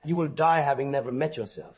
You will die having never met yourself.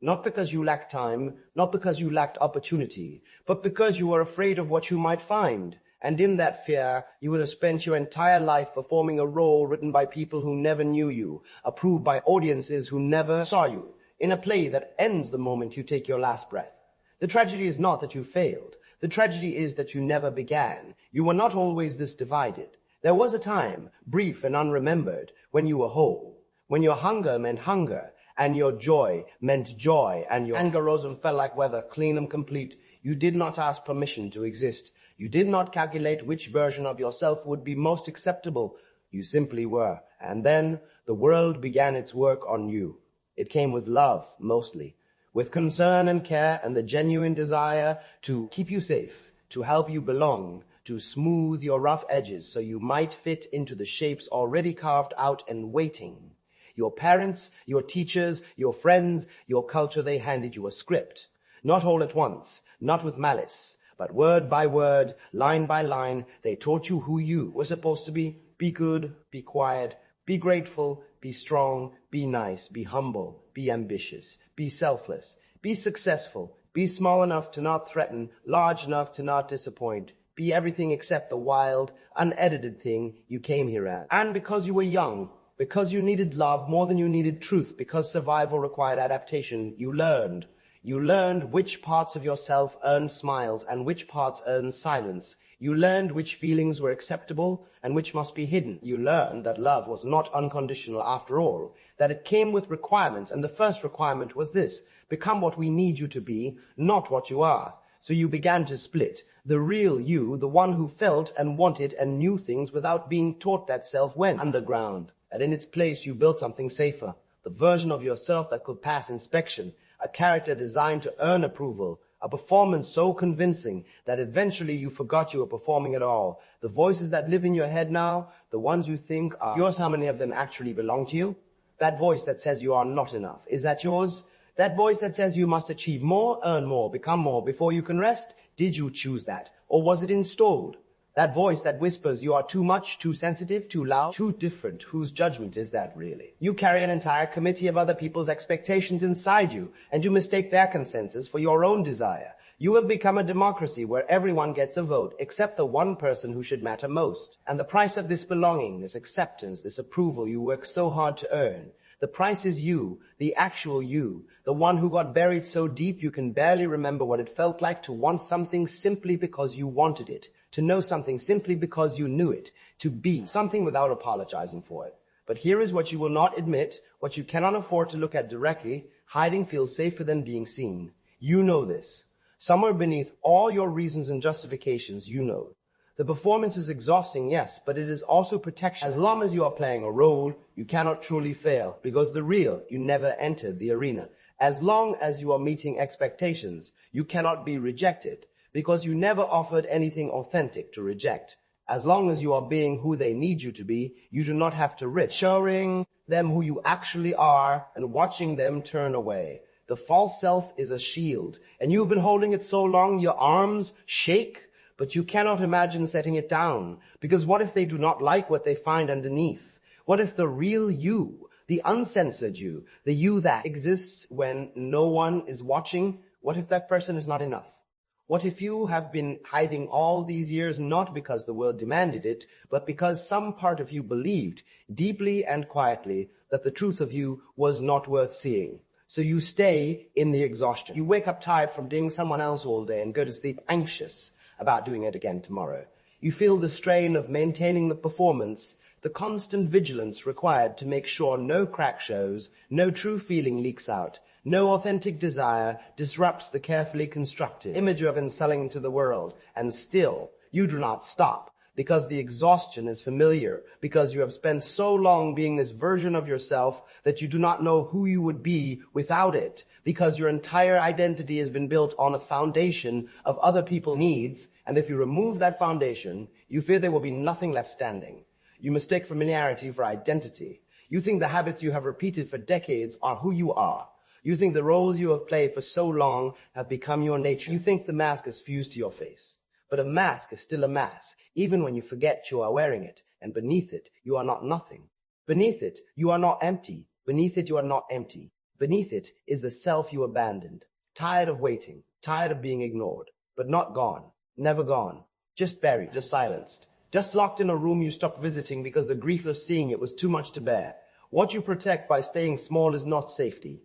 Not because you lacked time, not because you lacked opportunity, but because you were afraid of what you might find. And in that fear, you will have spent your entire life performing a role written by people who never knew you, approved by audiences who never saw you, in a play that ends the moment you take your last breath. The tragedy is not that you failed. The tragedy is that you never began. You were not always this divided. There was a time, brief and unremembered, when you were whole, when your hunger meant hunger, and your joy meant joy, and your anger rose and fell like weather, clean and complete. You did not ask permission to exist. You did not calculate which version of yourself would be most acceptable. You simply were. And then the world began its work on you. It came with love, mostly, with concern and care and the genuine desire to keep you safe, to help you belong, to smooth your rough edges so you might fit into the shapes already carved out and waiting. Your parents, your teachers, your friends, your culture, they handed you a script. Not all at once, not with malice, but word by word, line by line, they taught you who you were supposed to be. Be good, be quiet, be grateful, be strong, be nice, be humble, be ambitious, be selfless, be successful, be small enough to not threaten, large enough to not disappoint, be everything except the wild, unedited thing you came here as. And because you were young, because you needed love more than you needed truth, because survival required adaptation, you learned. You learned which parts of yourself earned smiles and which parts earned silence. You learned which feelings were acceptable and which must be hidden. You learned that love was not unconditional after all, that it came with requirements, and the first requirement was this: become what we need you to be, not what you are. So you began to split. The real you, the one who felt and wanted and knew things without being taught that self, went underground. And in its place you built something safer, the version of yourself that could pass inspection, a character designed to earn approval, a performance so convincing that eventually you forgot you were performing at all. The voices that live in your head now, the ones you think are yours, how many of them actually belong to you? That voice that says you are not enough, is that yours? That voice that says you must achieve more, earn more, become more before you can rest? Did you choose that? Or was it installed? That voice that whispers you are too much, too sensitive, too loud, too different. Whose judgment is that really? You carry an entire committee of other people's expectations inside you, and you mistake their consensus for your own desire. You have become a democracy where everyone gets a vote, except the one person who should matter most. And the price of this belonging, this acceptance, this approval you work so hard to earn, the price is you, the actual you, the one who got buried so deep you can barely remember what it felt like to want something simply because you wanted it, to know something simply because you knew it, to be something without apologizing for it. But here is what you will not admit, what you cannot afford to look at directly. Hiding feels safer than being seen. You know this. Somewhere beneath all your reasons and justifications, you know. The performance is exhausting, yes, but it is also protection. As long as you are playing a role, you cannot truly fail, because the real, you never entered the arena. As long as you are meeting expectations, you cannot be rejected, because you never offered anything authentic to reject. As long as you are being who they need you to be, you do not have to risk showing them who you actually are and watching them turn away. The false self is a shield, and you've been holding it so long your arms shake, but you cannot imagine setting it down, because what if they do not like what they find underneath? What if the real you, the uncensored you, the you that exists when no one is watching, what if that person is not enough? What if you have been hiding all these years not because the world demanded it, but because some part of you believed, deeply and quietly, that the truth of you was not worth seeing? So you stay in the exhaustion. You wake up tired from doing someone else all day and go to sleep anxious about doing it again tomorrow. You feel the strain of maintaining the performance, the constant vigilance required to make sure no crack shows, no true feeling leaks out, no authentic desire disrupts the carefully constructed image of unsettling to the world. And still, you do not stop, because the exhaustion is familiar, because you have spent so long being this version of yourself that you do not know who you would be without it, because your entire identity has been built on a foundation of other people's needs, and if you remove that foundation, you fear there will be nothing left standing. You mistake familiarity for identity. You think the habits you have repeated for decades are who you are. You think the roles you have played for so long have become your nature. You think the mask is fused to your face. But a mask is still a mask, even when you forget you are wearing it, and beneath it, you are not nothing. Beneath it, you are not empty. Beneath it, you are not empty. Beneath it is the self you abandoned, tired of waiting, tired of being ignored, but not gone, never gone, just buried, just silenced, just locked in a room you stopped visiting because the grief of seeing it was too much to bear. What you protect by staying small is not safety.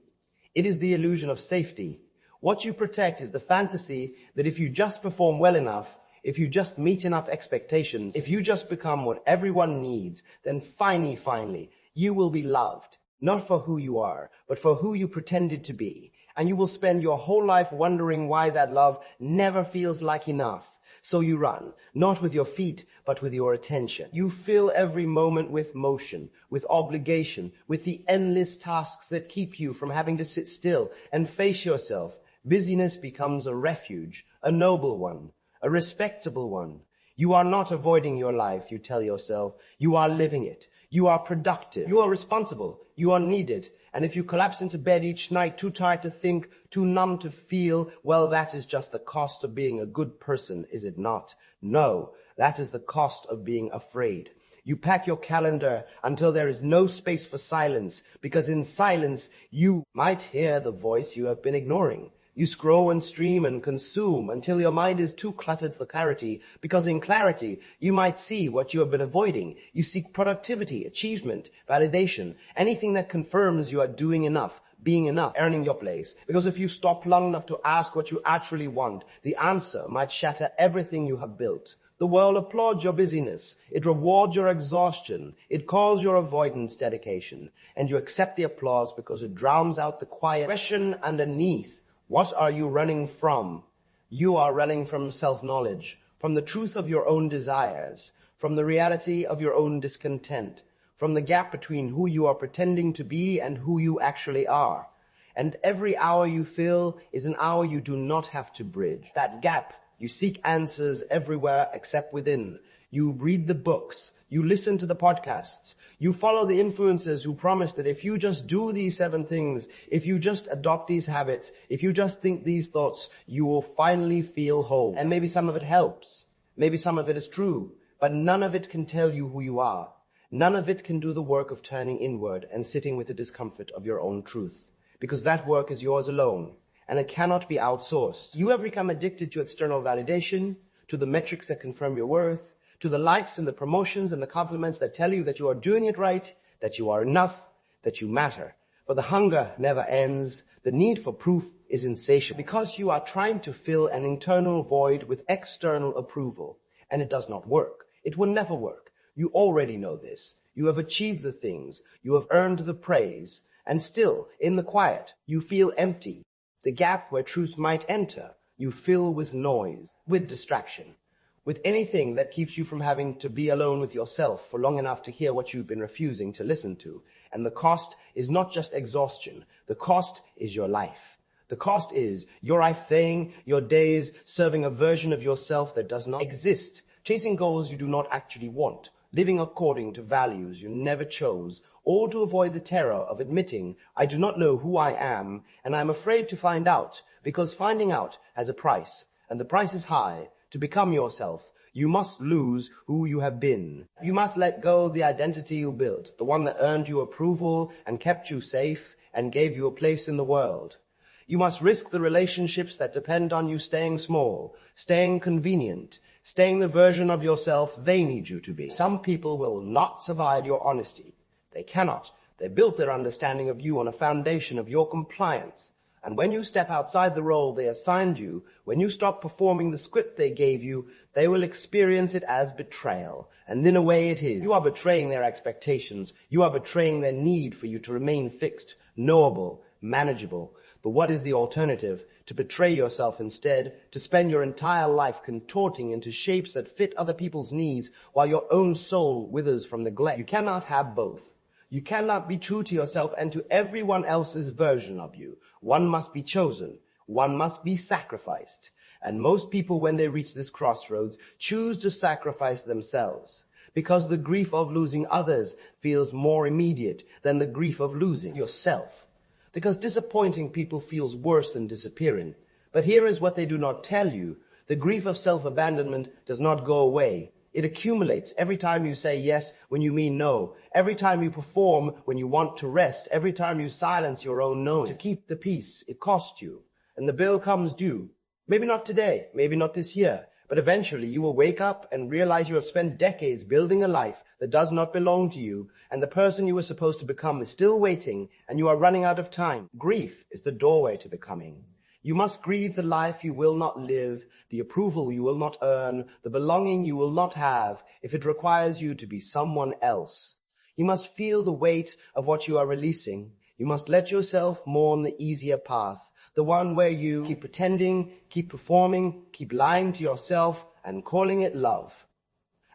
It is the illusion of safety. What you protect is the fantasy that if you just perform well enough, if you just meet enough expectations, if you just become what everyone needs, then finally, you will be loved. Not for who you are, but for who you pretended to be. And you will spend your whole life wondering why that love never feels like enough. So you run, not with your feet, but with your attention. You fill every moment with motion, with obligation, with the endless tasks that keep you from having to sit still and face yourself. Busyness becomes a refuge, a noble one, a respectable one. You are not avoiding your life, you tell yourself. You are living it. You are productive. You are responsible. You are needed. And if you collapse into bed each night too tired to think, too numb to feel, well, that is just the cost of being a good person, is it not? No, that is the cost of being afraid. You pack your calendar until there is no space for silence, because in silence you might hear the voice you have been ignoring. You scroll and stream and consume until your mind is too cluttered for clarity, because in clarity you might see what you have been avoiding. You seek productivity, achievement, validation, anything that confirms you are doing enough, being enough, earning your place. Because if you stop long enough to ask what you actually want, the answer might shatter everything you have built. The world applauds your busyness. It rewards your exhaustion. It calls your avoidance dedication. And you accept the applause because it drowns out the quiet question underneath. What are you running from? You are running from self-knowledge, from the truth of your own desires, from the reality of your own discontent, from the gap between who you are pretending to be and who you actually are. And every hour you fill is an hour you do not have to bridge. That gap, you seek answers everywhere except within. You read the books. You listen to the podcasts. You follow the influencers who promise that if you just do these 7 things, if you just adopt these habits, if you just think these thoughts, you will finally feel whole. And maybe some of it helps. Maybe some of it is true. But none of it can tell you who you are. None of it can do the work of turning inward and sitting with the discomfort of your own truth. Because that work is yours alone. And it cannot be outsourced. You have become addicted to external validation, to the metrics that confirm your worth, to the likes and the promotions and the compliments that tell you that you are doing it right, that you are enough, that you matter. But the hunger never ends. The need for proof is insatiable because you are trying to fill an internal void with external approval. And it does not work. It will never work. You already know this. You have achieved the things. You have earned the praise. And still, in the quiet, you feel empty. The gap where truth might enter, you fill with noise, with distraction, with anything that keeps you from having to be alone with yourself for long enough to hear what you've been refusing to listen to. And the cost is not just exhaustion. The cost is your life. The cost is your life thing, your days serving a version of yourself that does not exist, chasing goals you do not actually want, living according to values you never chose, all to avoid the terror of admitting, I do not know who I am, and I am afraid to find out, because finding out has a price, and the price is high. To become yourself, you must lose who you have been. You must let go of the identity you built, the one that earned you approval and kept you safe and gave you a place in the world. You must risk the relationships that depend on you staying small, staying convenient, staying the version of yourself they need you to be. Some people will not survive your honesty. They cannot. They built their understanding of you on a foundation of your compliance. And when you step outside the role they assigned you, when you stop performing the script they gave you, they will experience it as betrayal. And in a way it is. You are betraying their expectations. You are betraying their need for you to remain fixed, knowable, manageable. But what is the alternative? To betray yourself instead, to spend your entire life contorting into shapes that fit other people's needs while your own soul withers from neglect. You cannot have both. You cannot be true to yourself and to everyone else's version of you. One must be chosen. One must be sacrificed. And most people, when they reach this crossroads, choose to sacrifice themselves. Because the grief of losing others feels more immediate than the grief of losing yourself. Because disappointing people feels worse than disappearing. But here is what they do not tell you. The grief of self-abandonment does not go away. It accumulates every time you say yes when you mean no, every time you perform when you want to rest, every time you silence your own no. To keep the peace, it costs you, and the bill comes due. Maybe not today, maybe not this year, but eventually you will wake up and realize you have spent decades building a life that does not belong to you, and the person you were supposed to become is still waiting, and you are running out of time. Grief is the doorway to becoming. You must grieve the life you will not live, the approval you will not earn, the belonging you will not have if it requires you to be someone else. You must feel the weight of what you are releasing. You must let yourself mourn the easier path, the one where you keep pretending, keep performing, keep lying to yourself and calling it love.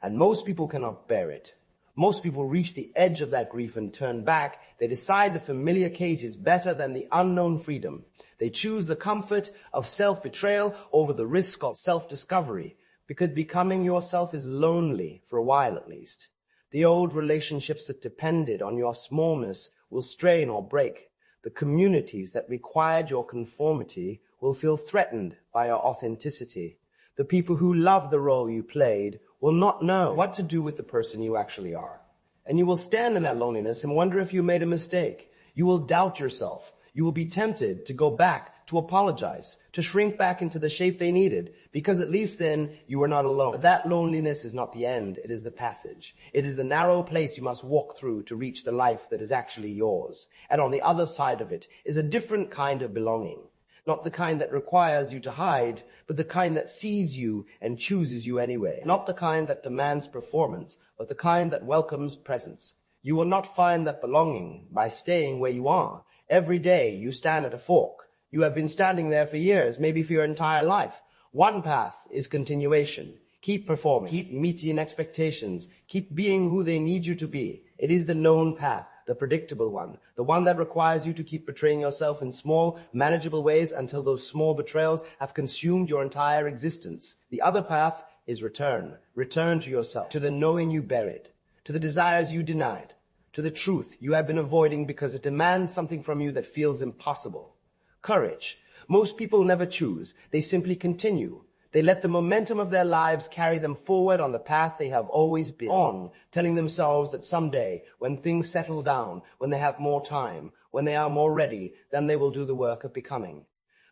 And most people cannot bear it. Most people reach the edge of that grief and turn back. They decide the familiar cage is better than the unknown freedom. They choose the comfort of self-betrayal over the risk of self-discovery, because becoming yourself is lonely, for a while at least. The old relationships that depended on your smallness will strain or break. The communities that required your conformity will feel threatened by your authenticity. The people who love the role you played will not know what to do with the person you actually are. And you will stand in that loneliness and wonder if you made a mistake. You will doubt yourself. You will be tempted to go back, to apologize, to shrink back into the shape they needed, because at least then you were not alone. But that loneliness is not the end, it is the passage. It is the narrow place you must walk through to reach the life that is actually yours. And on the other side of it is a different kind of belonging. Not the kind that requires you to hide, but the kind that sees you and chooses you anyway. Not the kind that demands performance, but the kind that welcomes presence. You will not find that belonging by staying where you are. Every day you stand at a fork. You have been standing there for years, maybe for your entire life. One path is continuation. Keep performing. Keep meeting expectations. Keep being who they need you to be. It is the known path, the predictable one, the one that requires you to keep betraying yourself in small, manageable ways until those small betrayals have consumed your entire existence. The other path is return. Return to yourself, to the knowing you buried, to the desires you denied, to the truth you have been avoiding because it demands something from you that feels impossible. Courage. Most people never choose. They simply continue. They let the momentum of their lives carry them forward on the path they have always been on, telling themselves that someday, when things settle down, when they have more time, when they are more ready, then they will do the work of becoming.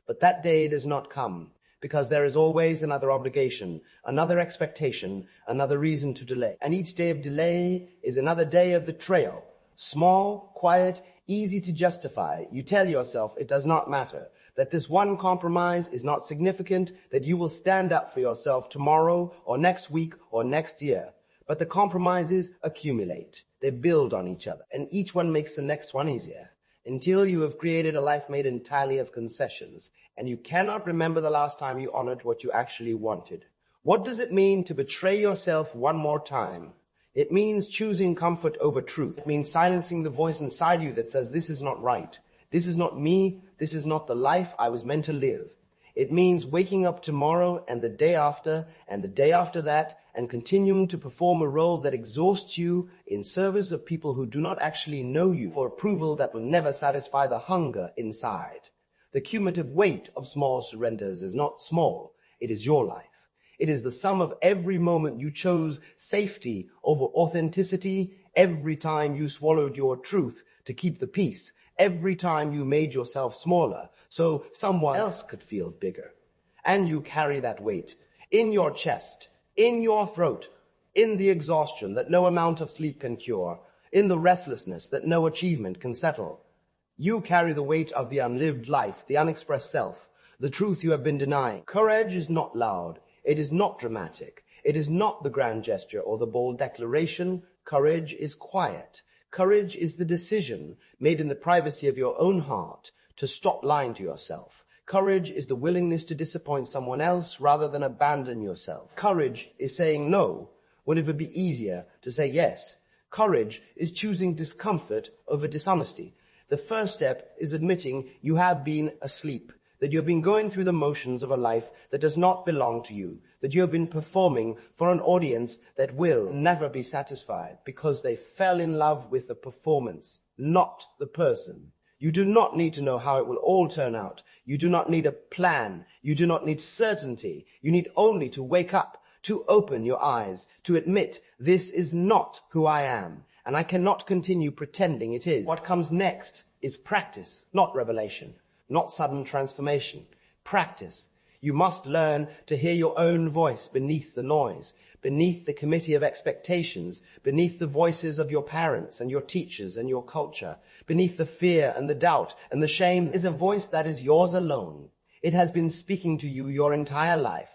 But that day does not come, because there is always another obligation, another expectation, another reason to delay. And each day of delay is another day of betrayal. Small, quiet, easy to justify. You tell yourself it does not matter, that this one compromise is not significant, that you will stand up for yourself tomorrow or next week or next year. But the compromises accumulate. They build on each other, and each one makes the next one easier, until you have created a life made entirely of concessions, and you cannot remember the last time you honored what you actually wanted. What does it mean to betray yourself one more time? It means choosing comfort over truth. It means silencing the voice inside you that says, this is not right. This is not me. This is not the life I was meant to live. It means waking up tomorrow and the day after and the day after that and continuing to perform a role that exhausts you in service of people who do not actually know you, for approval that will never satisfy the hunger inside. The cumulative weight of small surrenders is not small. It is your life. It is the sum of every moment you chose safety over authenticity, every time you swallowed your truth to keep the peace, every time you made yourself smaller so someone else could feel bigger. And you carry that weight in your chest, in your throat, in the exhaustion that no amount of sleep can cure, in the restlessness that no achievement can settle. You carry the weight of the unlived life, the unexpressed self, the truth you have been denying. Courage is not loud. It is not dramatic. It is not the grand gesture or the bold declaration. Courage is quiet. Courage is the decision made in the privacy of your own heart to stop lying to yourself. Courage is the willingness to disappoint someone else rather than abandon yourself. Courage is saying no when it would be easier to say yes. Courage is choosing discomfort over dishonesty. The first step is admitting you have been asleep, that you have been going through the motions of a life that does not belong to you, that you have been performing for an audience that will never be satisfied because they fell in love with the performance, not the person. You do not need to know how it will all turn out. You do not need a plan. You do not need certainty. You need only to wake up, to open your eyes, to admit this is not who I am, and I cannot continue pretending it is. What comes next is practice, not revelation, not sudden transformation. Practice. You must learn to hear your own voice beneath the noise, beneath the committee of expectations, beneath the voices of your parents and your teachers and your culture, beneath the fear and the doubt and the shame. Is a voice that is yours alone. It has been speaking to you your entire life,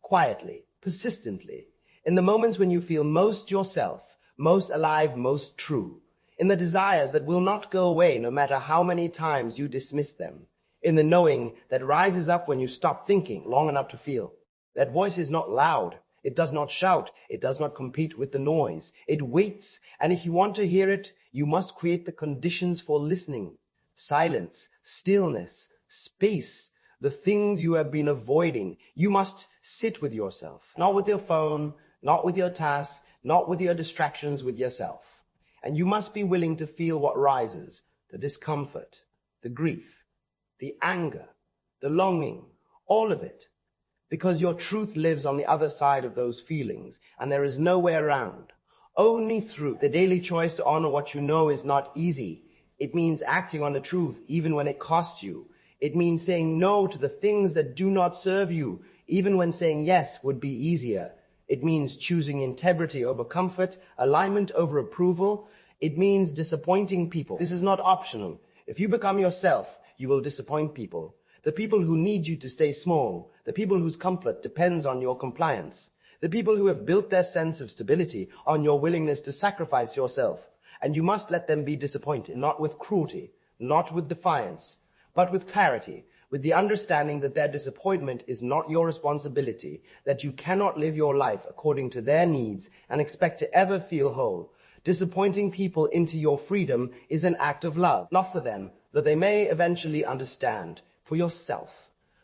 quietly, persistently, in the moments when you feel most yourself, most alive, most true, in the desires that will not go away no matter how many times you dismiss them, in the knowing that rises up when you stop thinking long enough to feel. That voice is not loud. It does not shout. It does not compete with the noise. It waits, and if you want to hear it, you must create the conditions for listening. Silence, stillness, space, the things you have been avoiding. You must sit with yourself, not with your phone, not with your tasks, not with your distractions, with yourself. And you must be willing to feel what rises, the discomfort, the grief, the anger, the longing, all of it. Because your truth lives on the other side of those feelings, and there is no way around. Only through the daily choice to honor what you know is not easy. It means acting on the truth even when it costs you. It means saying no to the things that do not serve you, even when saying yes would be easier. It means choosing integrity over comfort, alignment over approval. It means disappointing people. This is not optional. If you become yourself, you will disappoint people. The people who need you to stay small, the people whose comfort depends on your compliance, the people who have built their sense of stability on your willingness to sacrifice yourself. And you must let them be disappointed, not with cruelty, not with defiance, but with clarity, with the understanding that their disappointment is not your responsibility, that you cannot live your life according to their needs and expect to ever feel whole. Disappointing people into your freedom is an act of love, not for them, that they may eventually understand, for yourself,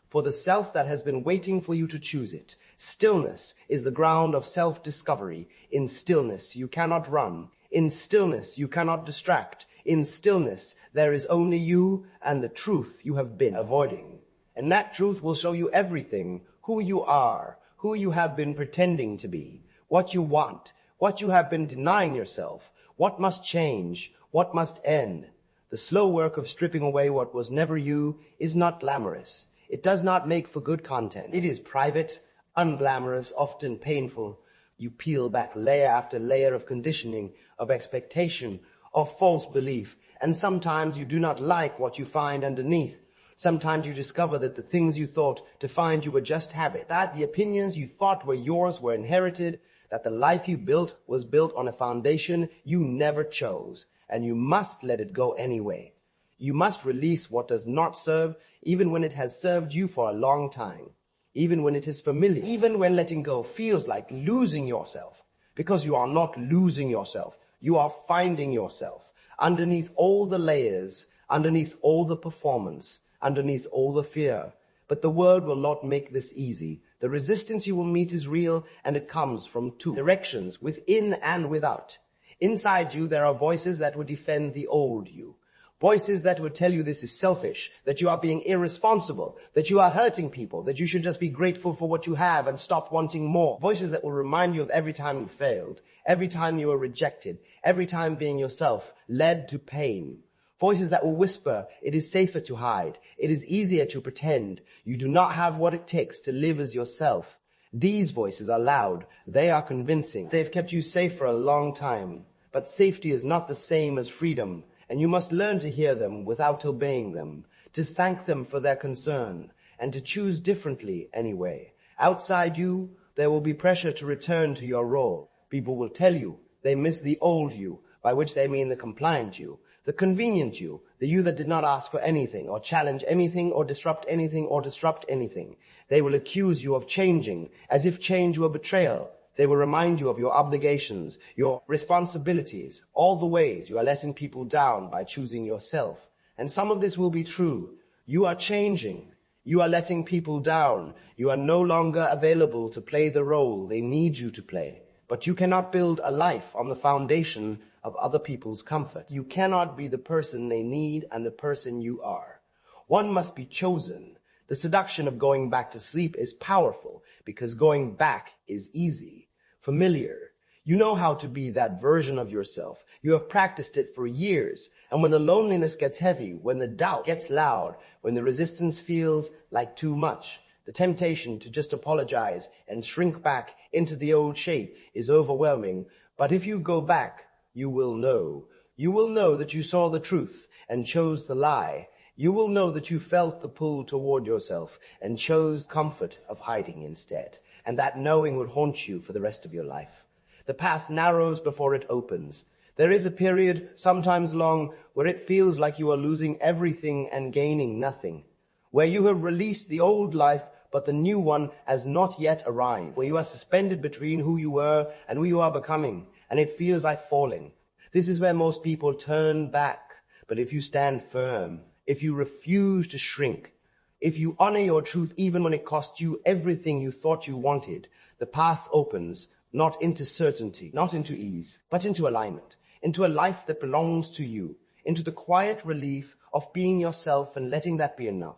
for the self that has been waiting for you to choose it. Stillness is the ground of self-discovery. In stillness you cannot run. In stillness you cannot distract. In stillness there is only you and the truth you have been avoiding. And that truth will show you everything, who you are, who you have been pretending to be, what you want, what you have been denying yourself, what must change, what must end. The slow work of stripping away what was never you is not glamorous. It does not make for good content. It is private, unglamorous, often painful. You peel back layer after layer of conditioning, of expectation, of false belief. And sometimes you do not like what you find underneath. Sometimes you discover that the things you thought defined you were just habit, that the opinions you thought were yours were inherited, that the life you built was built on a foundation you never chose. And you must let it go anyway. You must release what does not serve, even when it has served you for a long time, even when it is familiar, even when letting go feels like losing yourself, because you are not losing yourself. You are finding yourself underneath all the layers, underneath all the performance, underneath all the fear. But the world will not make this easy. The resistance you will meet is real, and it comes from two directions, within and without. Inside you, there are voices that would defend the old you. Voices that would tell you this is selfish, that you are being irresponsible, that you are hurting people, that you should just be grateful for what you have and stop wanting more. Voices that will remind you of every time you failed, every time you were rejected, every time being yourself led to pain. Voices that will whisper, it is safer to hide, it is easier to pretend, you do not have what it takes to live as yourself. These voices are loud, they are convincing. They've kept you safe for a long time. But safety is not the same as freedom, and you must learn to hear them without obeying them, to thank them for their concern, and to choose differently anyway. Outside you, there will be pressure to return to your role. People will tell you they miss the old you, by which they mean the compliant you, the convenient you, the you that did not ask for anything, or challenge anything, or disrupt anything, or disrupt anything. They will accuse you of changing, as if change were betrayal. They will remind you of your obligations, your responsibilities, all the ways you are letting people down by choosing yourself. And some of this will be true. You are changing. You are letting people down. You are no longer available to play the role they need you to play. But you cannot build a life on the foundation of other people's comfort. You cannot be the person they need and the person you are. One must be chosen, The seduction of going back to sleep is powerful because going back is easy, familiar. You know how to be that version of yourself. You have practiced it for years. And when the loneliness gets heavy, when the doubt gets loud, when the resistance feels like too much, the temptation to just apologize and shrink back into the old shape is overwhelming. But if you go back, you will know. You will know that you saw the truth and chose the lie. You will know that you felt the pull toward yourself and chose comfort of hiding instead. And that knowing would haunt you for the rest of your life. The path narrows before it opens. There is a period, sometimes long, where it feels like you are losing everything and gaining nothing. Where you have released the old life, but the new one has not yet arrived. Where you are suspended between who you were and who you are becoming, and it feels like falling. This is where most people turn back. But if you stand firm, if you refuse to shrink, if you honor your truth even when it costs you everything you thought you wanted, the path opens, not into certainty, not into ease, but into alignment, into a life that belongs to you, into the quiet relief of being yourself and letting that be enough.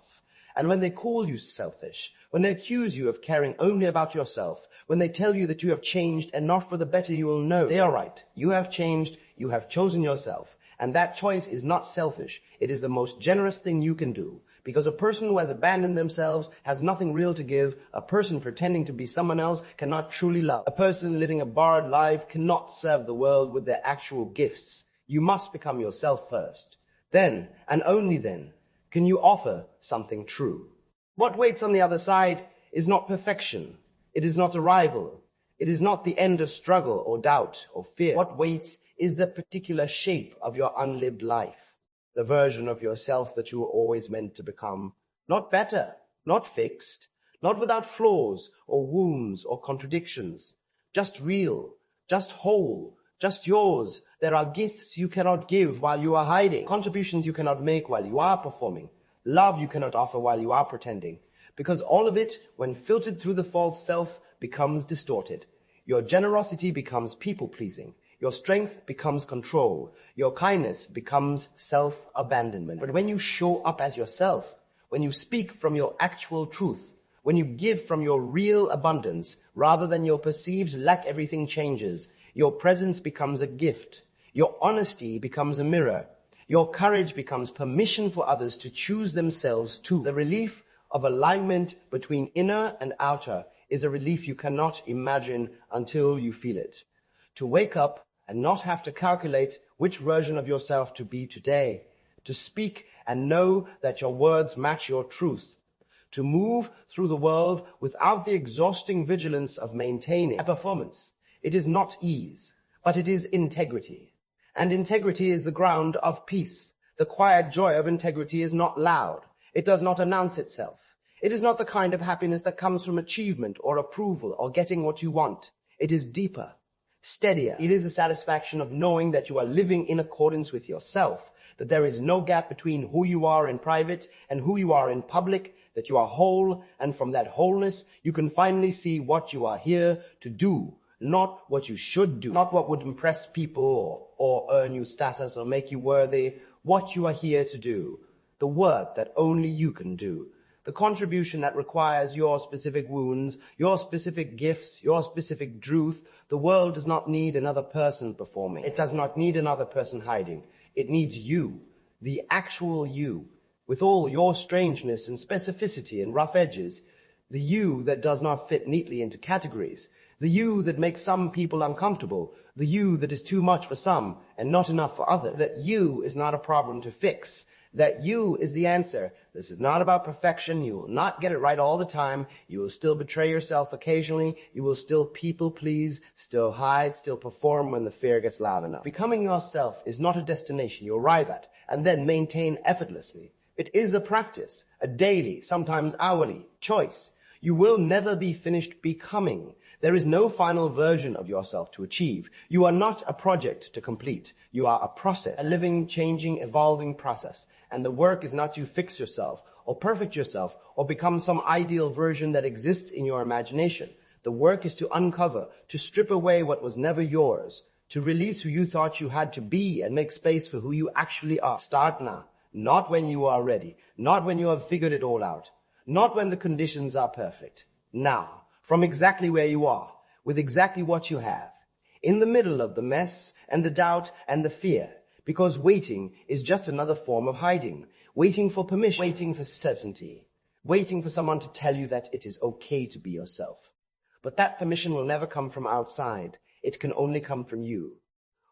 And when they call you selfish, when they accuse you of caring only about yourself, when they tell you that you have changed and not for the better, you will know they are right. You have changed, you have chosen yourself. And that choice is not selfish. It is the most generous thing you can do. Because a person who has abandoned themselves has nothing real to give. A person pretending to be someone else cannot truly love. A person living a borrowed life cannot serve the world with their actual gifts. You must become yourself first. Then, and only then, can you offer something true. What waits on the other side is not perfection. It is not arrival. It is not the end of struggle or doubt or fear. What waits is the particular shape of your unlived life. The version of yourself that you were always meant to become. Not better, not fixed, not without flaws or wounds or contradictions. Just real, just whole, just yours. There are gifts you cannot give while you are hiding. Contributions you cannot make while you are performing. Love you cannot offer while you are pretending. Because all of it, when filtered through the false self, becomes distorted. Your generosity becomes people-pleasing. Your strength becomes control. Your kindness becomes self-abandonment. But when you show up as yourself, when you speak from your actual truth, when you give from your real abundance, rather than your perceived lack, everything changes. Your presence becomes a gift. Your honesty becomes a mirror. Your courage becomes permission for others to choose themselves too. The relief of alignment between inner and outer is a relief you cannot imagine until you feel it. To wake up and not have to calculate which version of yourself to be today. To speak and know that your words match your truth. To move through the world without the exhausting vigilance of maintaining a performance. It is not ease, but it is integrity. And integrity is the ground of peace. The quiet joy of integrity is not loud. It does not announce itself. It is not the kind of happiness that comes from achievement or approval or getting what you want. It is deeper, steadier. It is the satisfaction of knowing that you are living in accordance with yourself, that there is no gap between who you are in private and who you are in public, that you are whole, and from that wholeness you can finally see what you are here to do. Not what you should do, not what would impress people or earn you status or make you worthy, what you are here to do, the work that only you can do, the contribution that requires your specific wounds, your specific gifts, your specific truth. The world does not need another person performing. It does not need another person hiding. It needs you, the actual you, with all your strangeness and specificity and rough edges, the you that does not fit neatly into categories, the you that makes some people uncomfortable, the you that is too much for some and not enough for others. That you is not a problem to fix. That you is the answer. This is not about perfection. You will not get it right all the time. You will still betray yourself occasionally. You will still people please, still hide, still perform when the fear gets loud enough. Becoming yourself is not a destination you arrive at and then maintain effortlessly. It is a practice, a daily, sometimes hourly choice. You will never be finished becoming. There is no final version of yourself to achieve. You are not a project to complete. You are a process, a living, changing, evolving process. And the work is not to fix yourself or perfect yourself or become some ideal version that exists in your imagination. The work is to uncover, to strip away what was never yours, to release who you thought you had to be and make space for who you actually are. Start now, not when you are ready, not when you have figured it all out. Not when the conditions are perfect. Now, from exactly where you are, with exactly what you have, in the middle of the mess and the doubt and the fear, because waiting is just another form of hiding, waiting for permission, waiting for certainty, waiting for someone to tell you that it is okay to be yourself. But that permission will never come from outside. It can only come from you.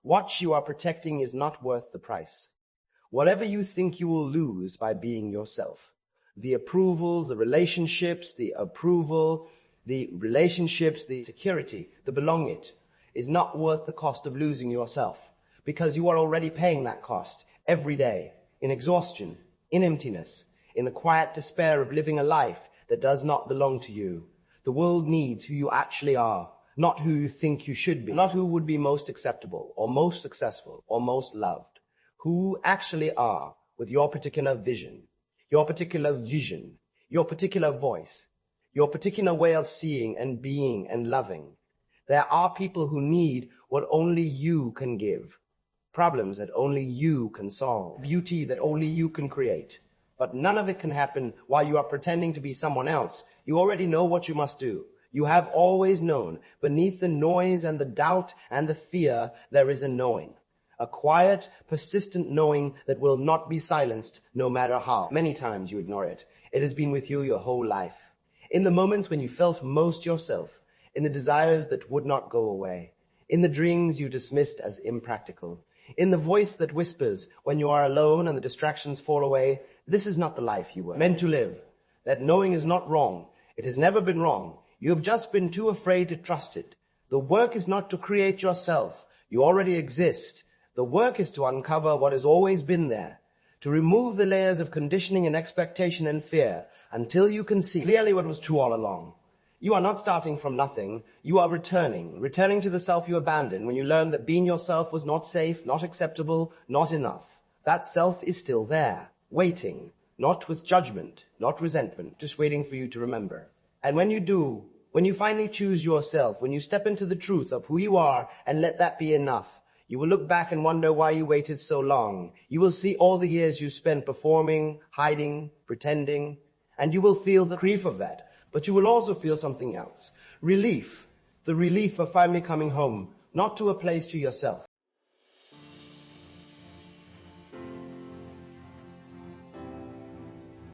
What you are protecting is not worth the price. Whatever you think you will lose by being yourself, the approval, the relationships, the security, the belonging, is not worth the cost of losing yourself, because you are already paying that cost every day, in exhaustion, in emptiness, in the quiet despair of living a life that does not belong to you. The world needs who you actually are, not who you think you should be, not who would be most acceptable, or most successful, or most loved. Who actually are, with your particular vision, your particular voice, your particular way of seeing and being and loving. There are people who need what only you can give, problems that only you can solve, beauty that only you can create. But none of it can happen while you are pretending to be someone else. You already know what you must do. You have always known. Beneath the noise and the doubt and the fear, there is a knowing. A quiet, persistent knowing that will not be silenced no matter how many times you ignore it. It has been with you your whole life. In the moments when you felt most yourself, in the desires that would not go away, in the dreams you dismissed as impractical, in the voice that whispers when you are alone and the distractions fall away, this is not the life you were meant to live. That knowing is not wrong. It has never been wrong. You have just been too afraid to trust it. The work is not to create yourself. You already exist. The work is to uncover what has always been there, to remove the layers of conditioning and expectation and fear until you can see clearly what was true all along. You are not starting from nothing. You are returning to the self you abandoned when you learned that being yourself was not safe, not acceptable, not enough. That self is still there, waiting, not with judgment, not resentment, just waiting for you to remember. And when you do, when you finally choose yourself, when you step into the truth of who you are and let that be enough, you will look back and wonder why you waited so long. You will see all the years you spent performing, hiding, pretending, and you will feel the grief of that. But you will also feel something else. Relief. The relief of finally coming home, not to a place to yourself,